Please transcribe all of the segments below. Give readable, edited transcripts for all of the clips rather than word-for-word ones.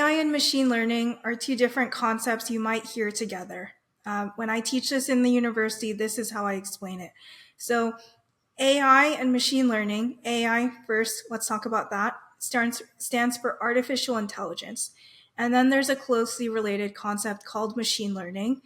AI and machine learning are two different concepts you might hear together. When I teach this in the university, this is how I explain it. So AI and machine learning, AI first, let's talk about that, stands for artificial intelligence. And then there's a closely related concept called machine learning.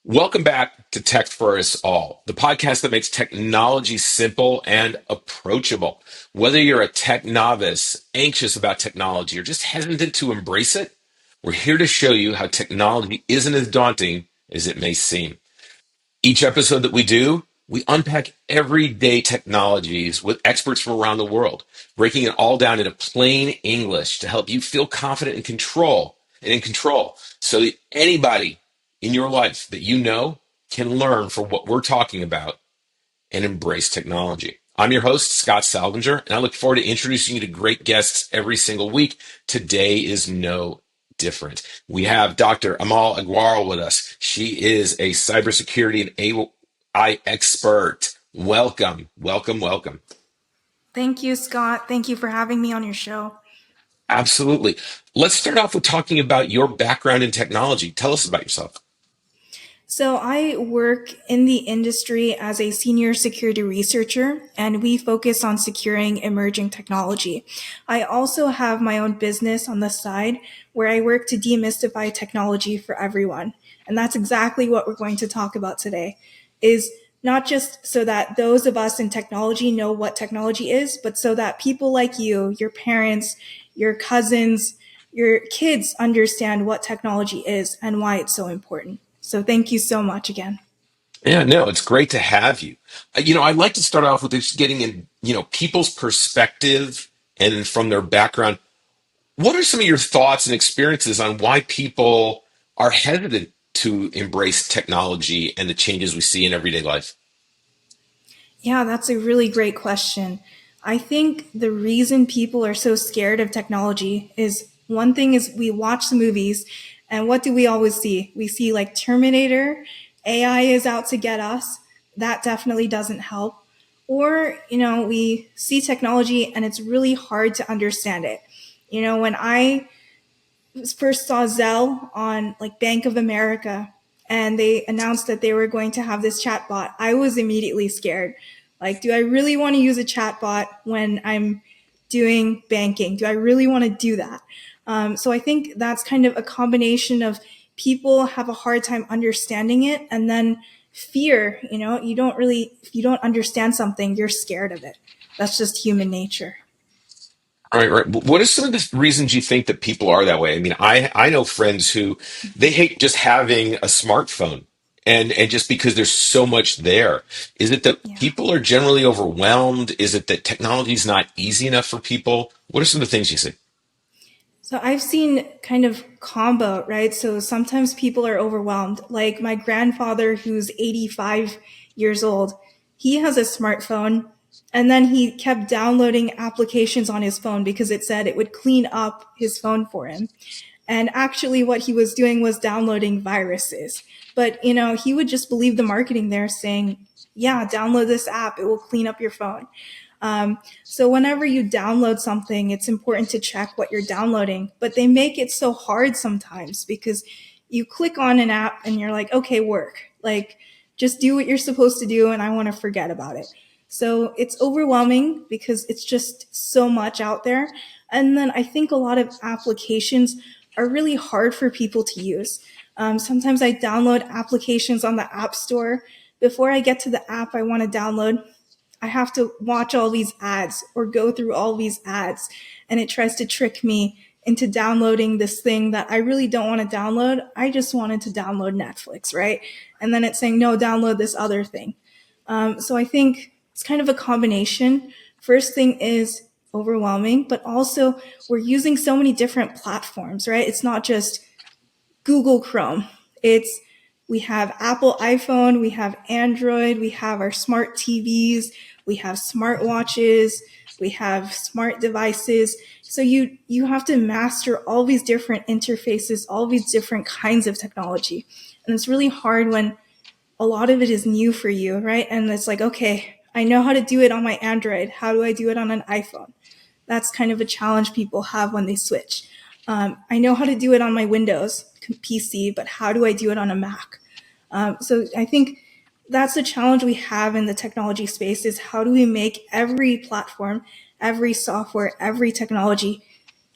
Welcome back to Tech4UsAll, the podcast that makes technology simple and approachable. Whether you're a tech novice, anxious about technology, or just hesitant to embrace it, we're here to show you how technology isn't as daunting as it may seem. Each episode that we do, we unpack everyday technologies with experts from around the world, breaking it all down into plain English to help you feel confident in control, so that anybody in your life that you know can learn from what we're talking about and embrace technology. I'm your host, Scott Saldinger, and I look forward to introducing you to great guests every single week. Today is no different. We have Dr. Anmol Agarwal with us. She is a cybersecurity and AI expert. Welcome, welcome, welcome. Thank you, Scott. Thank you for having me on your show. Absolutely. Let's start off with talking about your background in technology. Tell us about yourself. So I work in the industry as a senior security researcher, and we focus on securing emerging technology. I also have my own business on the side where I work to demystify technology for everyone. And that's exactly what we're going to talk about today, is not just so that those of us in technology know what technology is, but so that people like you, your parents, your cousins, your kids understand what technology is and why it's so important. So thank you so much again. Yeah, no, it's great to have you. I'd like to start off with just getting in, people's perspective and from their background. What are some of your thoughts and experiences on why people are hesitant to embrace technology and the changes we see in everyday life? Yeah, that's a really great question. I think the reason people are so scared of technology is one thing is we watch the movies, and what do we always see? We see like Terminator, AI is out to get us. That definitely doesn't help. Or, we see technology and it's really hard to understand it. When I first saw Zelle on like Bank of America and they announced that they were going to have this chatbot, I was immediately scared. Like, do I really want to use a chatbot when I'm doing banking? Do I really want to do that? So I think that's kind of a combination of people have a hard time understanding it, and then fear, if you don't understand something, you're scared of it. That's just human nature. All right, right. What are some of the reasons you think that people are that way? I mean, I know friends who they hate just having a smartphone and just because there's so much there. Is it that Yeah. people are generally overwhelmed? Is it that technology is not easy enough for people? What are some of the things you see? So I've seen kind of combo, right? So sometimes people are overwhelmed. Like my grandfather, who's 85 years old, he has a smartphone and then he kept downloading applications on his phone because it said it would clean up his phone for him. And actually what he was doing was downloading viruses. But, he would just believe the marketing there saying, yeah, download this app. It will clean up your phone. So whenever you download something, it's important to check what you're downloading, but they make it so hard sometimes because you click on an app and you're like, okay, work, like just do what you're supposed to do. And I want to forget about it. So it's overwhelming because it's just so much out there. And then I think a lot of applications are really hard for people to use. Sometimes I download applications on the App Store. Before I get to the app I want to download, I have to watch all these ads or go through all these ads, and it tries to trick me into downloading this thing that I really don't want to download. I just wanted to download Netflix, right? And then it's saying, no, download this other thing. So I think it's kind of a combination. First thing is overwhelming, but also we're using so many different platforms, right? It's not just Google Chrome. We have Apple iPhone, we have Android, we have our smart TVs, we have smartwatches, we have smart devices. So you have to master all these different interfaces, all these different kinds of technology. And it's really hard when a lot of it is new for you, right? And it's like, okay, I know how to do it on my Android. How do I do it on an iPhone? That's kind of a challenge people have when they switch. I know how to do it on my Windows PC, but how do I do it on a Mac? So I think that's the challenge we have in the technology space is how do we make every platform, every software, every technology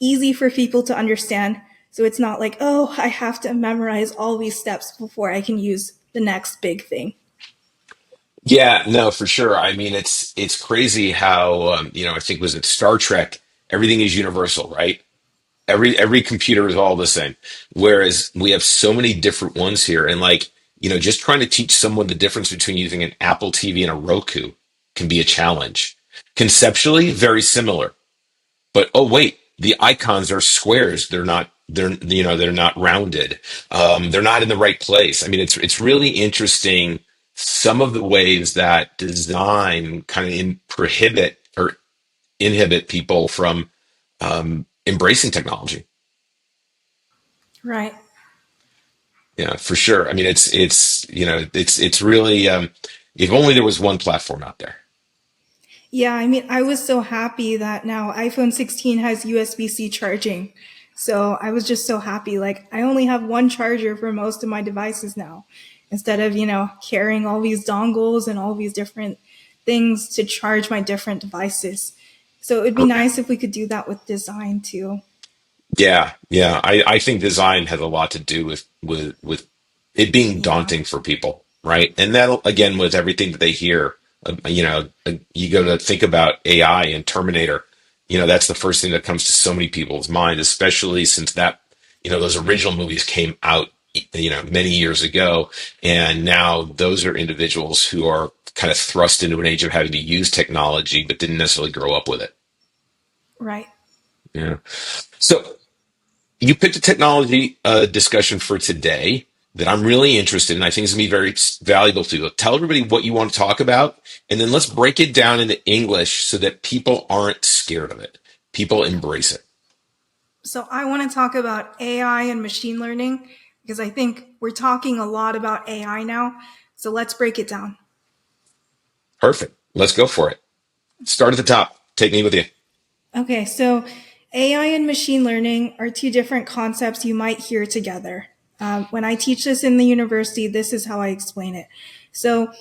easy for people to understand. So it's not like, oh, I have to memorize all these steps before I can use the next big thing. Yeah, no, for sure. I mean, it's crazy how I think was it Star Trek, everything is universal, right? Every computer is all the same. Whereas we have so many different ones here, and like, just trying to teach someone the difference between using an Apple TV and a Roku can be a challenge. Conceptually, very similar. But oh wait, the icons are squares. They're not rounded. They're not in the right place. I mean, it's really interesting some of the ways that design kind of prohibit or inhibit people from embracing technology. Right. Yeah, for sure. I mean, it's really if only there was one platform out there. Yeah, I mean, I was so happy that now iPhone 16 has USB-C charging. So I was just so happy. Like, I only have one charger for most of my devices now, instead of, carrying all these dongles and all these different things to charge my different devices. So it'd be nice if we could do that with design too. Yeah, yeah. I think design has a lot to do with it being Yeah, daunting for people, right? And that again with everything that they hear. You go to think about AI and Terminator. That's the first thing that comes to so many people's mind, especially since those original movies came out, many years ago, and now those are individuals who are kind of thrust into an age of having to use technology, but didn't necessarily grow up with it. right. Yeah. So you picked a technology discussion for today that I'm really interested in. I think is going to be very valuable to you. Tell everybody what you want to talk about, and then let's break it down into English so that people aren't scared of it. People embrace it. So I want to talk about AI and machine learning because I think we're talking a lot about AI now. So let's break it down. Perfect. Let's go for it. Start at the top. Take me with you. Okay, so AI and machine learning are two different concepts you might hear together. When I teach this in the university, this is how I explain it. So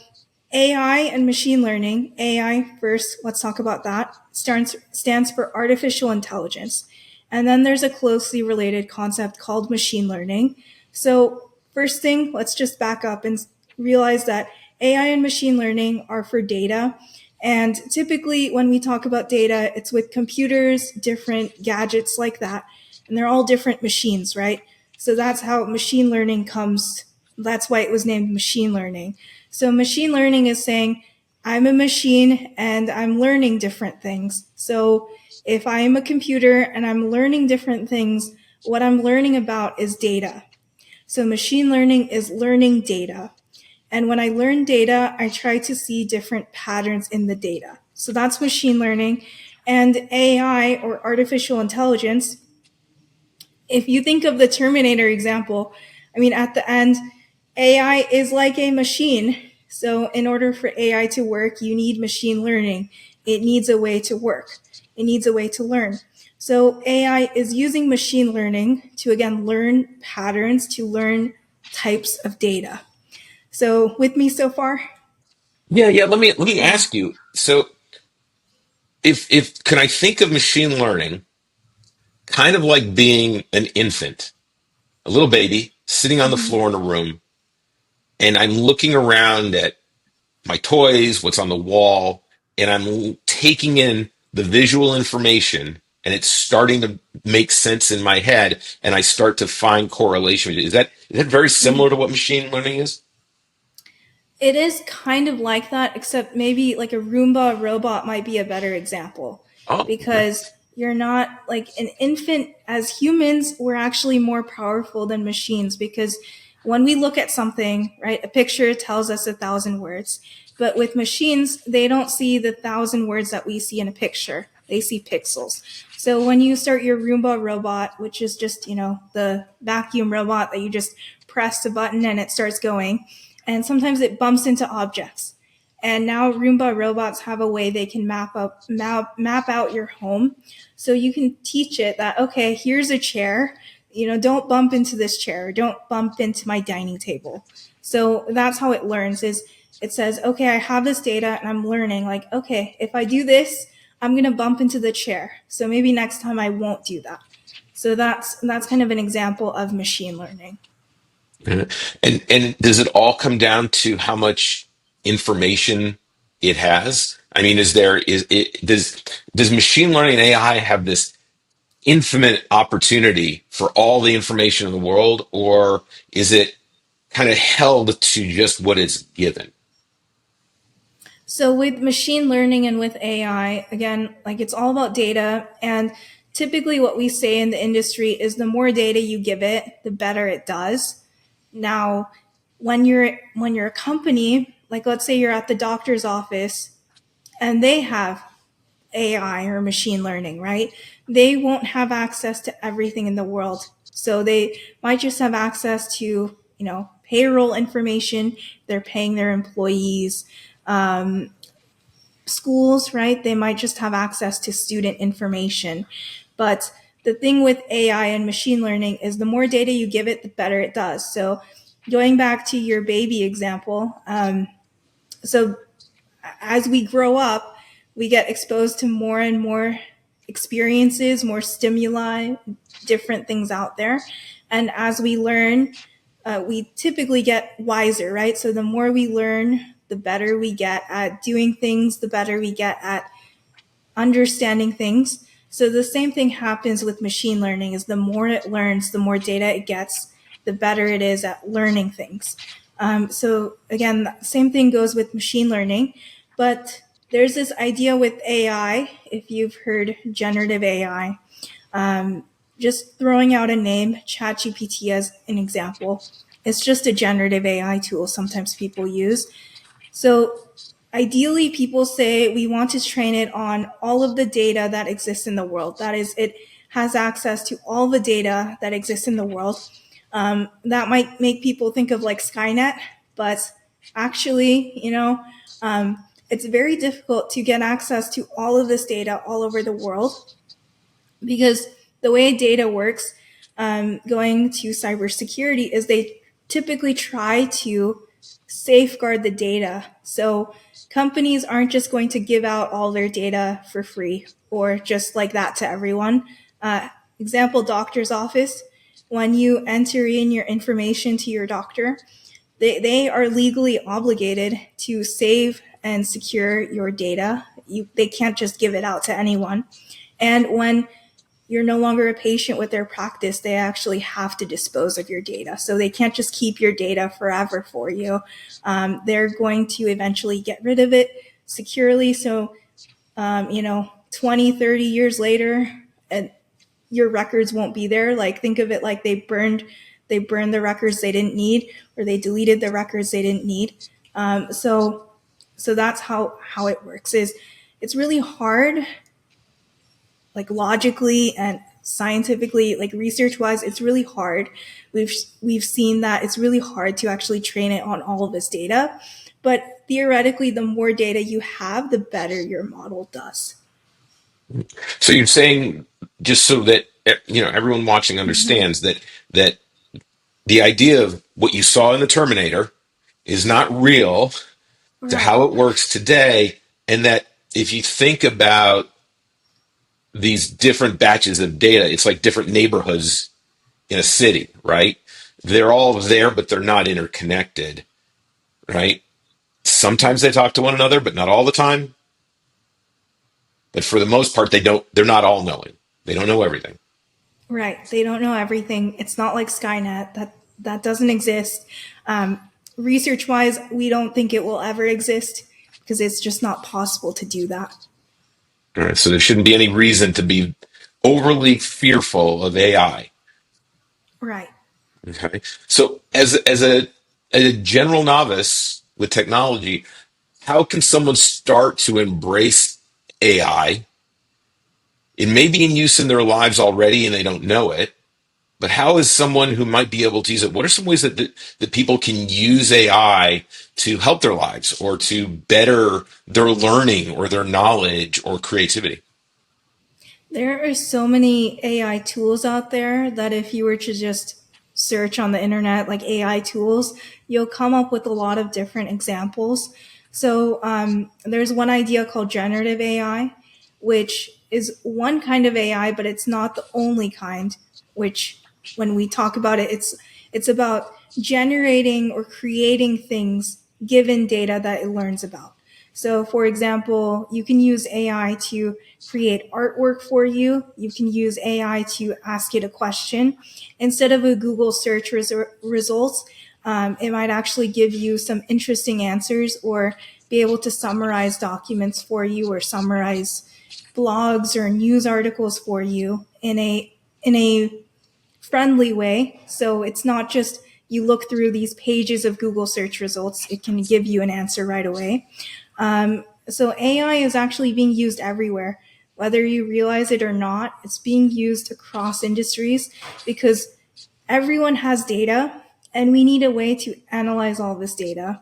AI and machine learning, AI first, let's talk about that, stands for artificial intelligence. And then there's a closely related concept called machine learning. So, first thing, let's just back up and realize that AI and machine learning are for data. And typically, when we talk about data, it's with computers, different gadgets like that. And they're all different machines, right? So that's how machine learning comes. That's why it was named machine learning. So machine learning is saying, I'm a machine and I'm learning different things. So if I am a computer and I'm learning different things, what I'm learning about is data. So machine learning is learning data. And when I learn data, I try to see different patterns in the data. So that's machine learning. And AI, or artificial intelligence, if you think of the Terminator example, I mean, at the end, AI is like a machine. So, in order for AI to work, you need machine learning. It needs a way to work, it needs a way to learn. So, AI is using machine learning to, again, learn patterns, to learn types of data. So, with me so far? Yeah, yeah. Let me Yeah. ask you. So, if can I think of machine learning kind of like being an infant, a little baby sitting on the Mhm. floor in a room, and I'm looking around at my toys, what's on the wall, and I'm taking in the visual information and it's starting to make sense in my head and I start to find correlation. Is that very similar to what machine learning is? It is kind of like that, except maybe like a Roomba robot might be a better example Oh, okay. because you're not like an infant. As humans, we're actually more powerful than machines because when we look at something, right, a picture tells us 1,000 words. But with machines, they don't see the 1,000 words that we see in a picture. They see pixels. So when you start your Roomba robot, which is just, the vacuum robot that you just press a button and it starts going, and sometimes it bumps into objects. And now Roomba robots have a way they can map out your home, so you can teach it that, okay, here's a chair, don't bump into this chair, don't bump into my dining table. So that's how it learns. Is it says, okay, I have this data and I'm learning, like, okay, if I do this, I'm going to bump into the chair, so maybe next time I won't do that. So that's kind of an example of machine learning. And does it all come down to how much information it has? I mean, does machine learning and AI have this infinite opportunity for all the information in the world, or is it kind of held to just what it's given? So with machine learning and with AI, again, like, it's all about data. And typically what we say in the industry is the more data you give it, the better it does. Now, when you're a company, like, let's say you're at the doctor's office and they have AI or machine learning, right? They won't have access to everything in the world. So they might just have access to, payroll information. They're paying their employees. Schools, right? They might just have access to student information. But the thing with AI and machine learning is the more data you give it, the better it does. So going back to your baby example, so as we grow up, we get exposed to more and more experiences, more stimuli, different things out there. And as we learn, we typically get wiser, right? So the more we learn, the better we get at doing things, the better we get at understanding things. So the same thing happens with machine learning. Is the more it learns, the more data it gets, the better it is at learning things. So again, the same thing goes with machine learning. But there's this idea with AI, if you've heard generative AI, just throwing out a name, ChatGPT as an example. It's just a generative AI tool sometimes people use. So ideally, people say we want to train it on all of the data that exists in the world. That is, it has access to all the data that exists in the world. That might make people think of like Skynet, but actually, it's very difficult to get access to all of this data all over the world, because the way data works, going to cybersecurity, is they typically try to safeguard the data. So companies aren't just going to give out all their data for free or just like that to everyone. Example, doctor's office. When you enter in your information to your doctor, they are legally obligated to save and secure your data. They can't just give it out to anyone. And when you're no longer a patient with their practice, they actually have to dispose of your data. So they can't just keep your data forever for you. They're going to eventually get rid of it securely. So, 20, 30 years later, and your records won't be there. Like, think of it like they burned the records they didn't need, or they deleted the records they didn't need. So that's how it works. Is it's really hard, like, logically and scientifically, like research wise, it's really hard. We've seen that it's really hard to actually train it on all of this data. But theoretically, the more data you have, the better your model does. So you're saying, just so that everyone watching Mm-hmm. understands, that the idea of what you saw in the Terminator is not real to Right. how it works today, and that if you think about these different batches of data, it's like different neighborhoods in a city, right? They're all there, but they're not interconnected, right? Sometimes they talk to one another, but not all the time. But for the most part, they don't. They're not all knowing. They don't know everything. Right. They don't know everything. It's not like Skynet. That doesn't exist. Research wise, we don't think it will ever exist because it's just not possible to do that. All right, so there shouldn't be any reason to be overly fearful of AI. Right. Okay, so as a general novice with technology, how can someone start to embrace AI? It may be in use in their lives already, and they don't know it. But how is someone who might be able to use it? What are some ways that people can use AI to help their lives or to better their learning or their knowledge or creativity? There are so many AI tools out there that if you were to just search on the internet, like AI tools, you'll come up with a lot of different examples. So there's one idea called generative AI, which is one kind of AI, but it's not the only kind. Which, when we talk about it, it's about generating or creating things given data that it learns about. So, for example, you can use AI to create artwork for you. You can use AI to ask it a question. Instead of a Google search results, it might actually give you some interesting answers or be able to summarize documents for you or summarize blogs or news articles for you in a friendly way. So it's not just you look through these pages of Google search results, it can give you an answer right away. So AI is actually being used everywhere. Whether you realize it or not, it's being used across industries because everyone has data and we need a way to analyze all this data.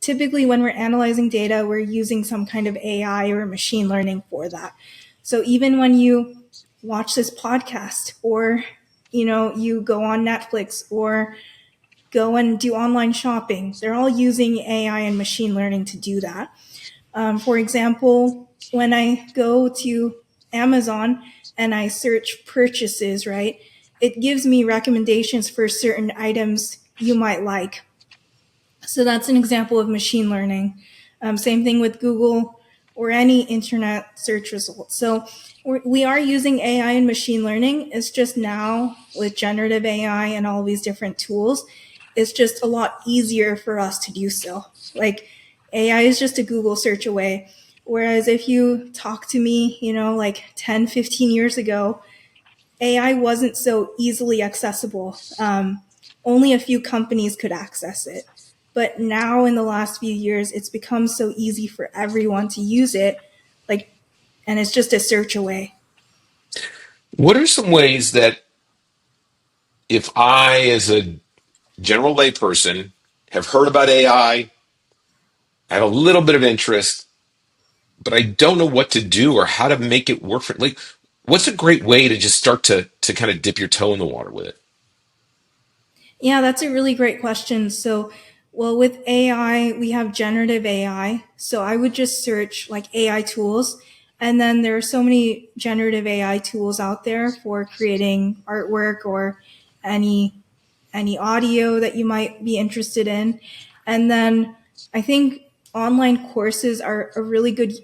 Typically, when we're analyzing data, we're using some kind of AI or machine learning for that. So even when you watch this podcast or you go on Netflix or go and do online shopping, they're all using AI and machine learning to do that. For example, when I go to Amazon and I search purchases, right, it gives me recommendations for certain items you might like. So that's an example of machine learning. Same thing with Google or any internet search results. So we are using AI and machine learning. It's just now with generative AI and all these different tools, it's just a lot easier for us to do so. Like AI is just a Google search away. Whereas if you talk to me, like 10, 15 years ago, AI wasn't so easily accessible. Only a few companies could access it. But now, in the last few years, it's become so easy for everyone to use it, like, and it's just a search away. What are some ways that if I, as a general layperson, have heard about AI, I have a little bit of interest, but I don't know what to do or how to make it work for like what's a great way to just start to kind of dip your toe in the water with it? Yeah, that's a really great question. So, well, with AI, we have generative AI. So I would just search like AI tools. And then there are so many generative AI tools out there for creating artwork or any any audio that you might be interested in. And then I think online courses are a really good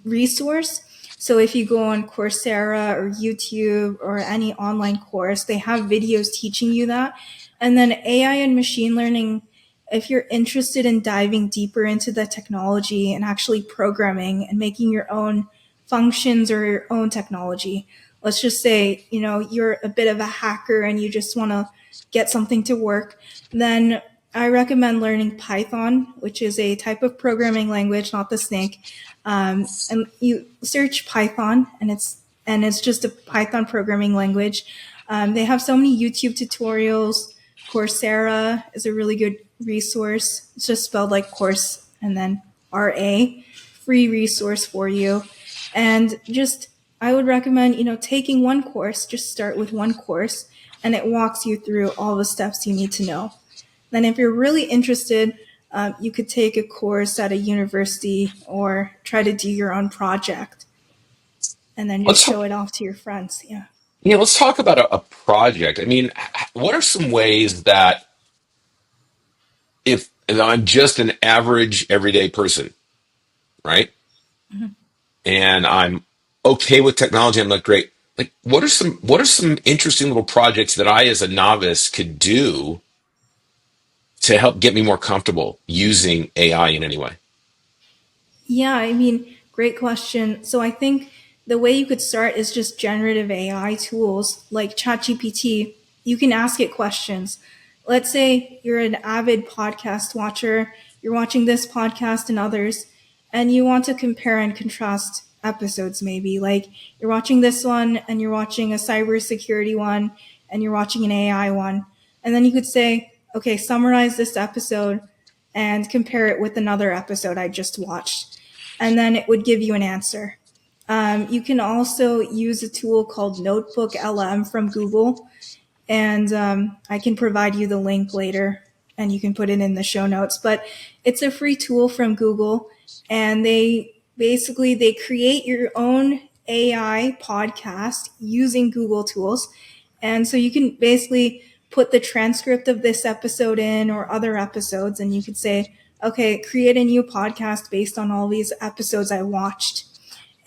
resource. So if you go on Coursera or YouTube or any online course, they have videos teaching you that. And then AI and machine learning, if you're interested in diving deeper into the technology and actually programming and making your own functions or your own technology, let's just say, you're a bit of a hacker and you just want to get something to work, then I recommend learning Python, which is a type of programming language, not the snake. And you search Python, and it's just a Python programming language. They have so many YouTube tutorials. Coursera is a really good resource. It's just spelled like course and then RA, free resource for you. And just I would recommend, taking one course, just start with one course and it walks you through all the steps you need to know. Then if you're really interested, you could take a course at a university or try to do your own project and then just Let's show talk, it off to your friends. Yeah. yeah, let's talk about a project. I mean, what are some ways that if I'm just an average everyday person, right? Mhm. And I'm okay with technology, I'm like, great. Like, what are some interesting little projects that I, as a novice, could do to help get me more comfortable using AI in any way? Yeah, I mean, great question. So I think the way you could start is just generative AI tools like ChatGPT. You can ask it questions. Let's say you're an avid podcast watcher, you're watching this podcast and others, and you want to compare and contrast episodes maybe. Like you're watching this one and you're watching a cybersecurity one, and you're watching an AI one. And then you could say, okay, summarize this episode and compare it with another episode I just watched. And then it would give you an answer. You can also use a tool called Notebook LM from Google, and I can provide you the link later, and you can put it in the show notes. But it's a free tool from Google, and they create your own AI podcast using Google tools, and so you can basically put the transcript of this episode in or other episodes, and you could say, okay, create a new podcast based on all these episodes I watched.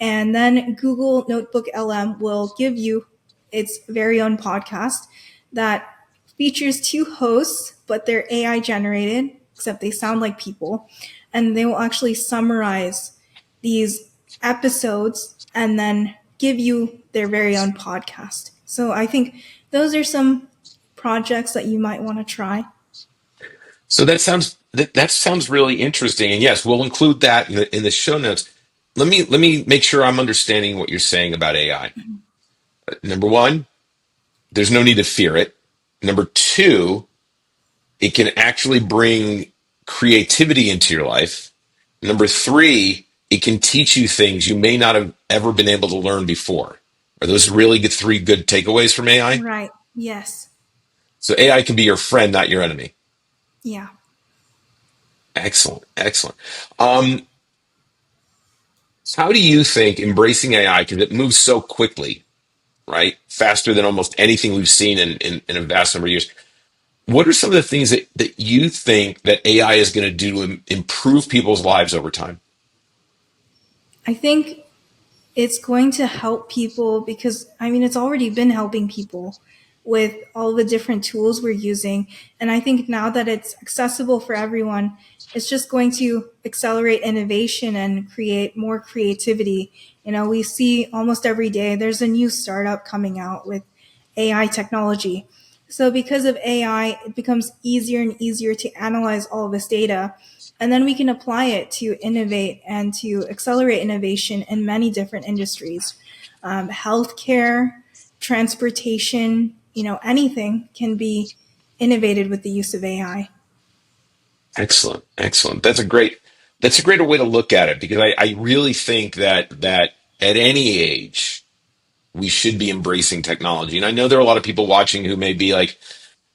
And then Google Notebook LM will give you its very own podcast that features two hosts, but they're AI generated, except they sound like people. And they will actually summarize these episodes and then give you their very own podcast. So I think those are some projects that you might want to try. So that sounds really interesting. And yes, we'll include that in the show notes. Let me make sure I'm understanding what you're saying about AI. Number one, there's no need to fear it. Number two, it can actually bring creativity into your life. Number three, it can teach you things you may not have ever been able to learn before. Are those really good three good takeaways from AI? Right. Yes. So AI can be your friend, not your enemy. Yeah. Excellent, excellent. Um, how do you think embracing AI, because it moves so quickly, right? Faster than almost anything we've seen in a vast number of years. What are some of the things that you think that AI is going to do to improve people's lives over time? I think it's going to help people because I mean it's already been helping people with all the different tools we're using, and I think now that it's accessible for everyone, it's just going to accelerate innovation and create more creativity. You know, we see almost every day there's a new startup coming out with AI technology. So because of AI, it becomes easier and easier to analyze all of this data, and then we can apply it to innovate and to accelerate innovation in many different industries. Healthcare, transportation, you know, anything can be innovated with the use of AI. Excellent, excellent. That's a great way to look at it because I really think that at any age we should be embracing technology. And I know there are a lot of people watching who may be like,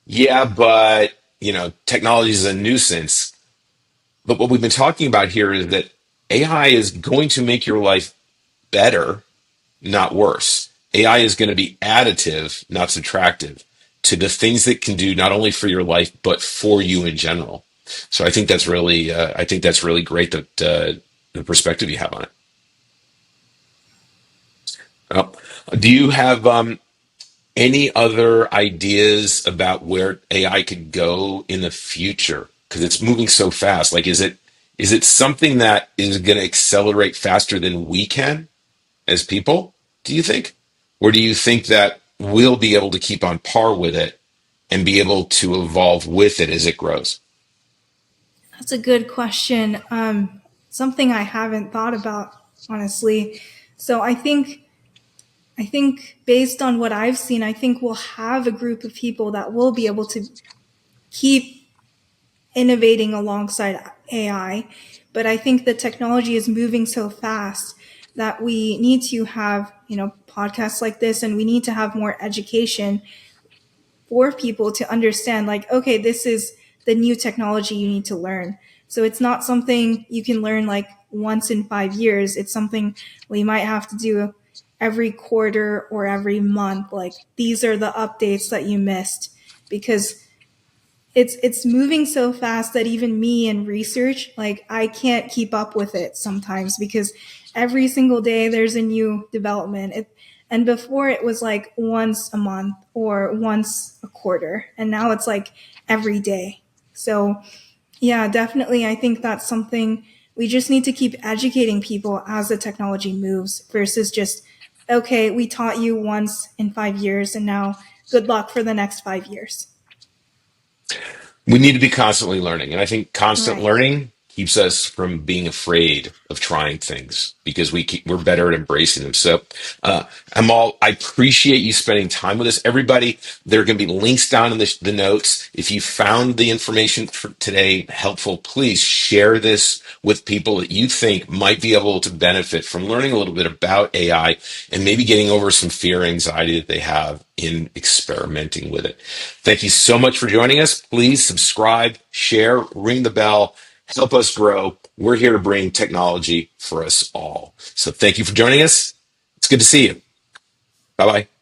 yeah, but technology is a nuisance. But what we've been talking about here is that AI is going to make your life better, not worse. AI is going to be additive, not subtractive, to the things that can do not only for your life but for you in general. So I think that's really great that the perspective you have on it. Well, do you have any other ideas about where AI could go in the future? Because it's moving so fast. Like, is it something that is going to accelerate faster than we can as people? Do you think, or do you think that we'll be able to keep on par with it and be able to evolve with it as it grows? That's a good question. Something I haven't thought about, honestly. So I think based on what I've seen, I think we'll have a group of people that will be able to keep innovating alongside AI. But I think the technology is moving so fast that we need to have, podcasts like this, and we need to have more education for people to understand, like, okay, this is the new technology you need to learn. So it's not something you can learn like once in 5 years. It's something we might have to do every quarter or every month. Like, these are the updates that you missed, because it's moving so fast that even me in research, like, I can't keep up with it sometimes because every single day there's a new development. And before it was like once a month or once a quarter, and now it's like every day. So yeah, definitely, I think that's something we just need to keep educating people as the technology moves versus just, okay, we taught you once in 5 years and now good luck for the next 5 years. We need to be constantly learning, and I think constant Right. learning keeps us from being afraid of trying things because we're better at embracing them. So, Amal, I appreciate you spending time with us. Everybody, there are going to be links down in the notes. If you found the information for today helpful, please share this with people that you think might be able to benefit from learning a little bit about AI and maybe getting over some fear and anxiety that they have in experimenting with it. Thank you so much for joining us. Please subscribe, share, ring the bell, help us grow. We're here to bring technology for us all. So thank you for joining us. It's good to see you. Bye bye.